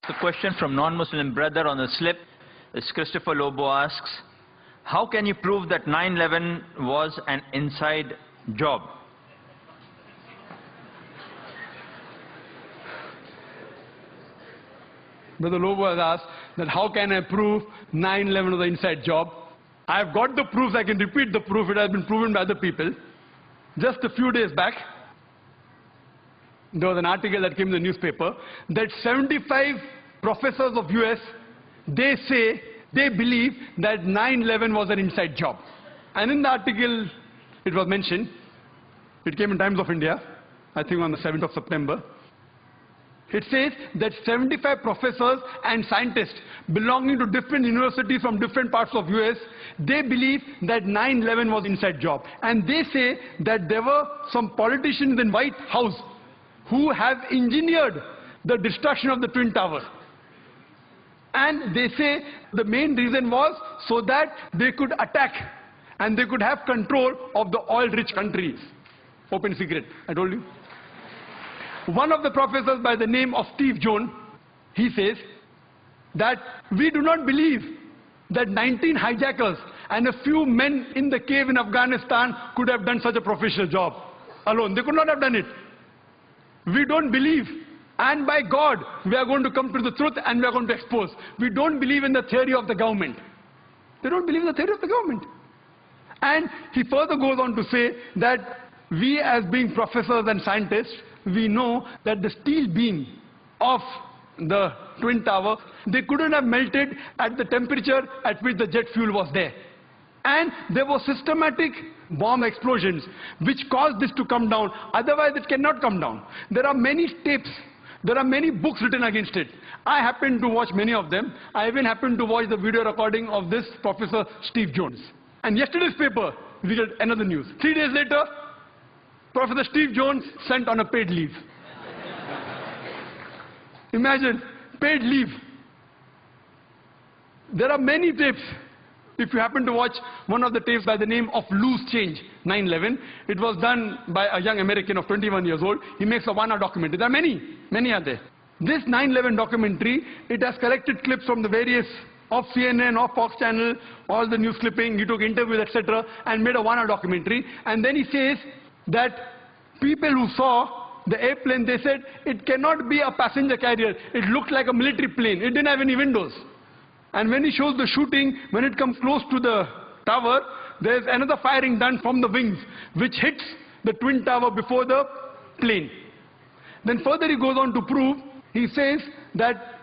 The question from non-Muslim brother on the slip is Christopher Lobo asks, how can you prove that 9/11 was an inside job? Brother Lobo has asked that how can I prove 9/11 was an inside job? I have got the proofs, I can repeat the proof, it has been proven by other people. Just a few days back, there was an article that came in the newspaper that 75 professors of US, they say, they believe that 9/11 was an inside job. And in the article, it was mentioned, it came in Times of India, I think on the 7th of September. It says that 75 professors and scientists belonging to different universities from different parts of US, they believe that 9/11 was inside job. And they say that there were some politicians in White House who have engineered the destruction of the Twin Towers. And they say the main reason was so that they could attack and they could have control of the oil-rich countries. Open secret, I told you. One of the professors by the name of Steve Jones, he says that we do not believe that 19 hijackers and a few men in the cave in Afghanistan could have done such a professional job alone. They could not have done it. We don't believe, and by God, we are going to come to the truth and we are going to expose. We don't believe in the theory of the government. They don't believe in the theory of the government. And he further goes on to say that we as being professors and scientists, we know that the steel beam of the Twin Tower, they couldn't have melted at the temperature at which the jet fuel was there. And there were systematic bomb explosions which caused this to come down. Otherwise, it cannot come down. There are many tapes. There are many books written against it. I happened to watch many of them. I even happened to watch the video recording of this Professor Steve Jones. And yesterday's paper, we get another news. 3 days later, Professor Steve Jones sent on a paid leave. Imagine, paid leave. There are many tapes. If you happen to watch one of the tapes by the name of Loose Change, 9/11, it was done by a young American of 21 years old. He makes a 1-hour documentary. There are many are there. This 9/11 documentary, it has collected clips from the various, of CNN, of Fox Channel, all the news clipping, he took interviews, etc., and made a 1-hour documentary. And then he says that people who saw the airplane, they said it cannot be a passenger carrier. It looked like a military plane. It didn't have any windows. And when he shows the shooting, when it comes close to the tower, there's another firing done from the wings, which hits the Twin Tower before the plane. Then further he goes on to prove, he says that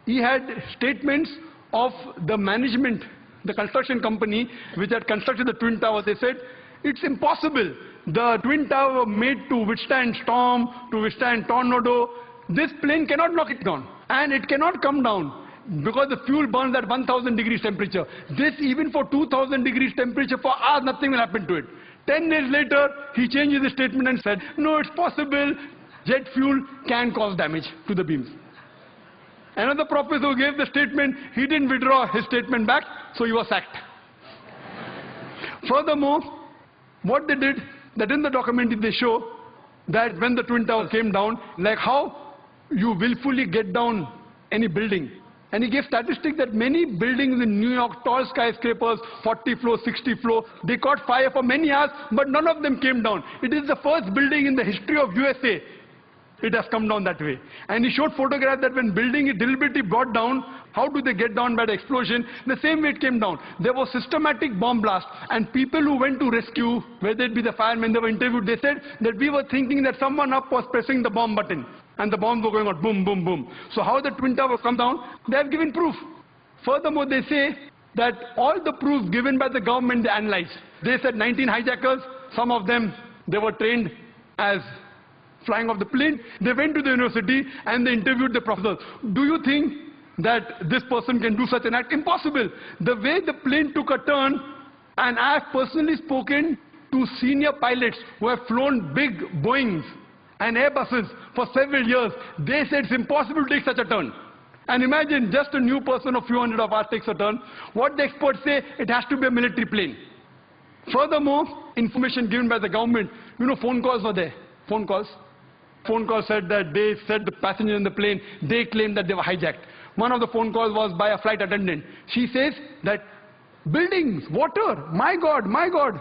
he had statements of the management, the construction company, which had constructed the Twin Tower. They said, it's impossible. The Twin Tower made to withstand storm, to withstand tornado. This plane cannot knock it down. And it cannot come down, because the fuel burns at 1000 degrees temperature. This, even for 2000 degrees temperature, for hours, nothing will happen to it. 10 days later, he changes his statement and said, no, it's possible. Jet fuel can cause damage to the beams. Another professor who gave the statement, he didn't withdraw his statement back, so he was sacked. Furthermore, what they did, that in the documentary they show that when the Twin Tower came down, like how you willfully get down any building. And he gave statistics that many buildings in New York, tall skyscrapers, 40 floors, 60 floors, they caught fire for many hours, but none of them came down. It is the first building in the history of USA. It has come down that way. And he showed photographs that when building is deliberately brought down, how do they get down by the explosion? The same way it came down. There was systematic bomb blast. And people who went to rescue, whether it be the firemen, they were interviewed, they said that we were thinking that someone up was pressing the bomb button. And the bombs were going out, boom, boom, boom. So how the Twin Towers come down, they have given proof. Furthermore, they say that all the proofs given by the government, they analyzed. They said 19 hijackers, some of them, they were trained as flying off the plane. They went to the university and they interviewed the professors. Do you think that this person can do such an act? Impossible. The way the plane took a turn, and I have personally spoken to senior pilots who have flown big Boeings and Airbuses for several years. They said it's impossible to take such a turn. And imagine just a new person of few hundred of us takes a turn. What the experts say, it has to be a military plane. Furthermore, information given by the government, phone calls were there. Phone calls. Phone call said that they said the passengers in the plane, they claimed that they were hijacked. One of the phone calls was by a flight attendant. She says that buildings, water, my God, my God.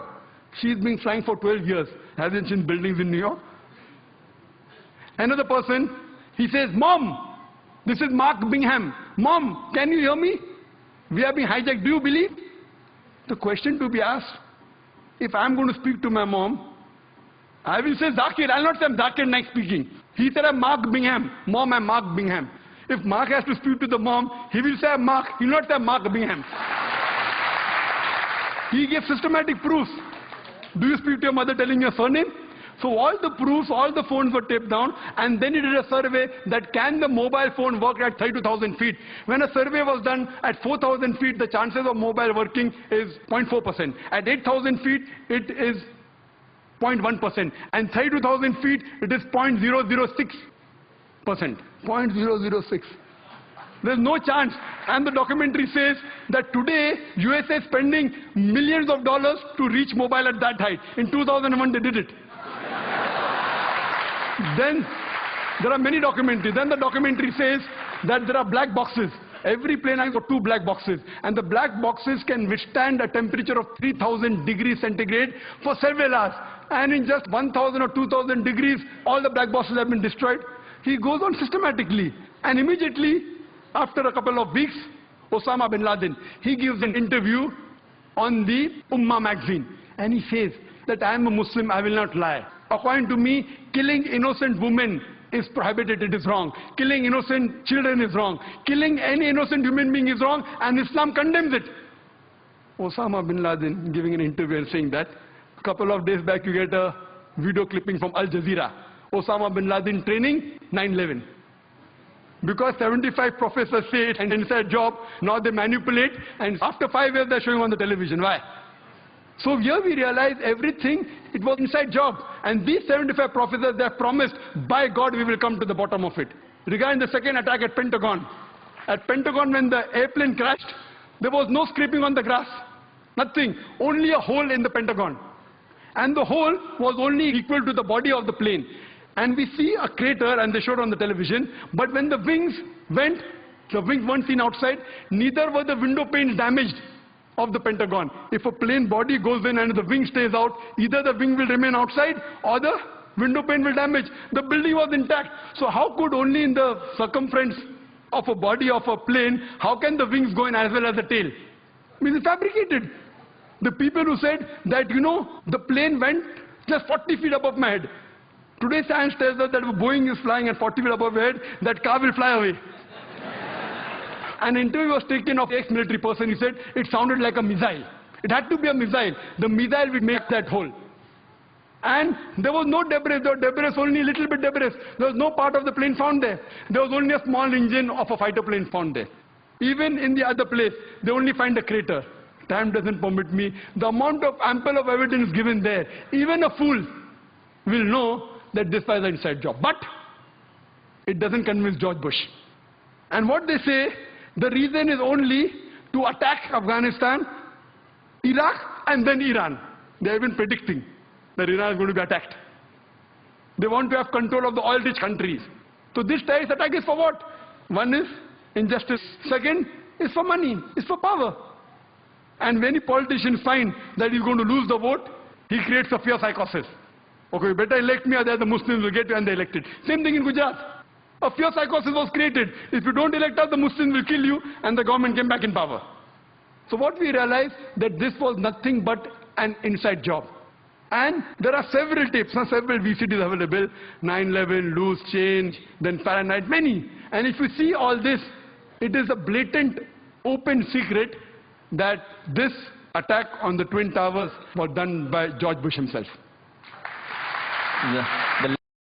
She's been flying for 12 years. Hasn't seen buildings in New York. Another person, he says, Mom, this is Mark Bingham. Mom, can you hear me? We are being hijacked. Do you believe? The question to be asked, if I'm going to speak to my mom, I will say Zakir. I'll not say I'm Zakir Naik speaking. He said I'm Mark Bingham. Mom, I'm Mark Bingham. If Mark has to speak to the mom, he will say I'm Mark. He will not say I'm Mark Bingham. He gave systematic proofs. Do you speak to your mother telling your surname? So all the proofs, all the phones were taped down, and then he did a survey that can the mobile phone work at 32,000 feet. When a survey was done at 4,000 feet, the chances of mobile working is 0.4%. At 8,000 feet, it is 0.1%. And 32,000 feet, it is 0.006%. 0.006. There's no chance. And the documentary says that today, USA is spending millions of dollars to reach mobile at that height. In 2001, they did it. Then there are many documentaries. Then the documentary says that there are black boxes. Every plane has got 2 black boxes. And the black boxes can withstand a temperature of 3,000 degrees centigrade for several hours. And in just 1,000 or 2,000 degrees, all the black boxes have been destroyed. He goes on systematically. And immediately, after a couple of weeks, Osama bin Laden, he gives an interview on the Ummah magazine. And he says that I am a Muslim, I will not lie. According to me, killing innocent women is prohibited, it is wrong. Killing innocent children is wrong. Killing any innocent human being is wrong, and Islam condemns it. Osama bin Laden giving an interview and saying that. A couple of days back, you get a video clipping from Al Jazeera. Osama bin Laden training 9/11. Because 75 professors say it's an inside job, now they manipulate, and after 5 years they're showing on the television. Why? So here we realize everything, it was inside job. And these 75 professors, they have promised, by God, we will come to the bottom of it. Regarding the second attack at Pentagon. At Pentagon, when the airplane crashed, there was no scraping on the grass. Nothing. Only a hole in the Pentagon. And the hole was only equal to the body of the plane. And we see a crater, and they showed on the television. But when the wings went, the wings weren't seen outside, neither were the window panes damaged of the Pentagon. If a plane body goes in and the wing stays out, either the wing will remain outside or the window pane will damage. The building was intact. So how could only in the circumference of a body of a plane, how can the wings go in as well as the tail? I mean, it's fabricated. The people who said that, you know, the plane went just 40 feet above my head. Today science tells us that if Boeing is flying at 40 feet above your head, that car will fly away. An interview was taken of an ex-military person. He said it sounded like a missile. It had to be a missile. The missile would make that hole. And there was no debris. There was debris, only a little bit debris. There was no part of the plane found there. There was only a small engine of a fighter plane found there. Even in the other place, they only find a crater. Time doesn't permit me. The amount of ample of evidence given there, even a fool will know that this was an inside job. But it doesn't convince George Bush. And what they say, the reason is only to attack Afghanistan, Iraq, and then Iran. They have been predicting that Iran is going to be attacked. They want to have control of the oil-rich countries. So this terrorist attack is for what? One is injustice. Second is for money, is for power. And many politicians find that he's going to lose the vote, he creates a fear psychosis. Okay, you better elect me, otherwise the Muslims will get you and they elected. Same thing in Gujarat. A fear psychosis was created. If you don't elect us, the Muslims will kill you, and the government came back in power. So what we realized, that this was nothing but an inside job. And there are several tapes, several VCDs available, 9/11, loose change, then Fahrenheit, many. And if you see all this, it is a blatant, open secret that this attack on the Twin Towers was done by George Bush himself.